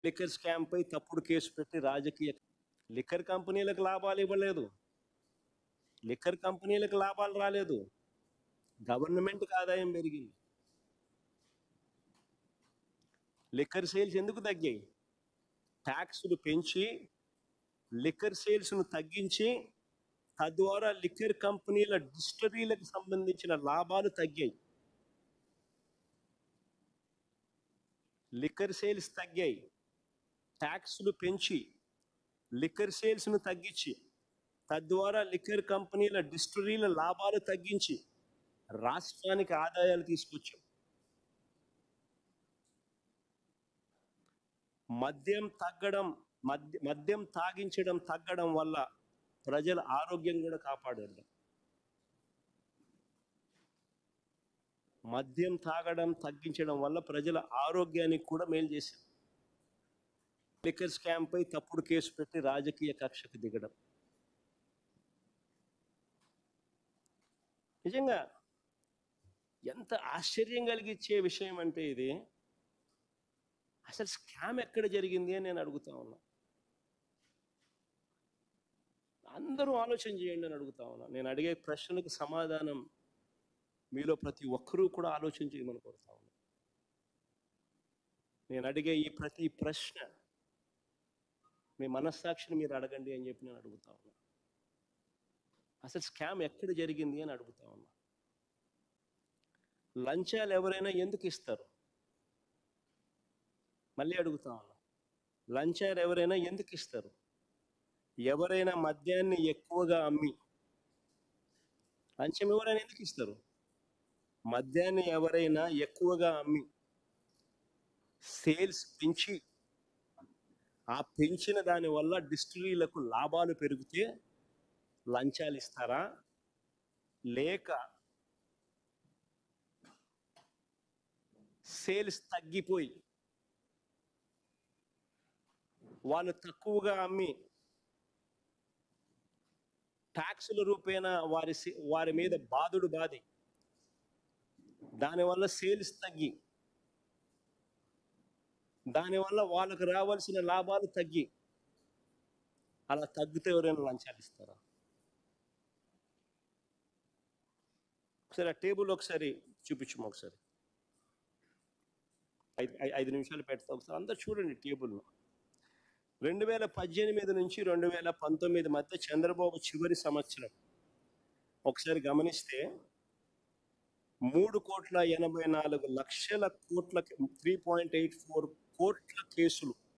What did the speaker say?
Liquor scam పై తప్పుడు case పెట్టి రాజకీయ లిక్కర్ కంపెనీలకు లాభాలు ఇవ్వలేదు, లిక్కర్ కంపెనీలకు లాభాలు రాలేదు, గవర్నమెంట్కి ఆదాయం పెరిగింది. లిక్కర్ సేల్స్ ఎందుకు తగ్గాయి? ట్యాక్సులు పెంచి లిక్కర్ సేల్స్ను తగ్గించి తద్వారా లిక్కర్ కంపెనీల డిస్టరీలకు సంబంధించిన లాభాలు తగ్గాయి. లిక్కర్ సేల్స్ తగ్గాయి, ట్యాక్సులు పెంచి లిక్కర్ సేల్స్ను తగ్గించి తద్వారా లిక్కర్ కంపెనీల డిస్టరీల లాభాలు తగ్గించి రాష్ట్రానికి ఆదాయాలు తీసుకొచ్చాం. మద్యం తాగించడం తగ్గడం వల్ల ప్రజల ఆరోగ్యం కూడా కాపాడారు. మద్యం తాగడం తగ్గించడం వల్ల ప్రజల ఆరోగ్యానికి కూడా మేలు చేశారు. లిక్కర్ స్కామ్ పై తప్పుడు కేసు పెట్టి రాజకీయ కక్షకు దిగడం నిజంగా ఎంత ఆశ్చర్యం కలిగించే విషయం అంటే ఇది. అసలు స్కామ్ ఎక్కడ జరిగింది అని నేను అడుగుతా ఉన్నా. అందరూ ఆలోచన చేయండి అని అడుగుతా ఉన్నా. నేను అడిగే ప్రశ్నలకు సమాధానం మీలో ప్రతి ఒక్కరూ కూడా ఆలోచన చేయమని కోరుతా ఉన్నా. నేను అడిగే ఈ ప్రతి ప్రశ్న మీ మనస్సాక్షిని మీరు అడగండి అని చెప్పి నేను అడుగుతా ఉన్నా. అసలు స్కామ్ ఎక్కడ జరిగింది అని అడుగుతా ఉన్నా. లంచాలు ఎవరైనా ఎందుకు ఇస్తారు? మళ్ళీ అడుగుతా ఉన్నా. లంచాలు ఎవరైనా ఎందుకు ఇస్తారు? ఎవరైనా మద్యాన్ని ఎక్కువగా అమ్మి లంచం ఎవరైనా ఎందుకు ఇస్తారు? మద్యాన్ని ఎవరైనా ఎక్కువగా అమ్మి సేల్స్ పెంచి ఆ పెంచిన దాని వల్ల డిస్టిలరీలకు లాభాలు పెరిగితే లంచాలు ఇస్తారా? లేక సేల్స్ తగ్గిపోయి వాళ్ళు తక్కువగా అమ్మి ట్యాక్సుల రూపేణా వారి మీద బాధుడు బాధి దానివల్ల సేల్స్ తగ్గి దానివల్ల వాళ్ళకు రావాల్సిన లాభాలు తగ్గి అలా తగ్గితే ఎవరైనా లంచాలు ఇస్తారా? ఒకసారి ఆ టేబుల్ ఒకసారి చూపించము. ఒకసారి 5 నిమిషాలు పెడతాం. ఒకసారి అందరు చూడండి టేబుల్ను. 2018 నుంచి 2019 మధ్య చంద్రబాబు చివరి సంవత్సరం ఒకసారి గమనిస్తే 3,84,00,00,000 3.84 కోట్ల కేసులు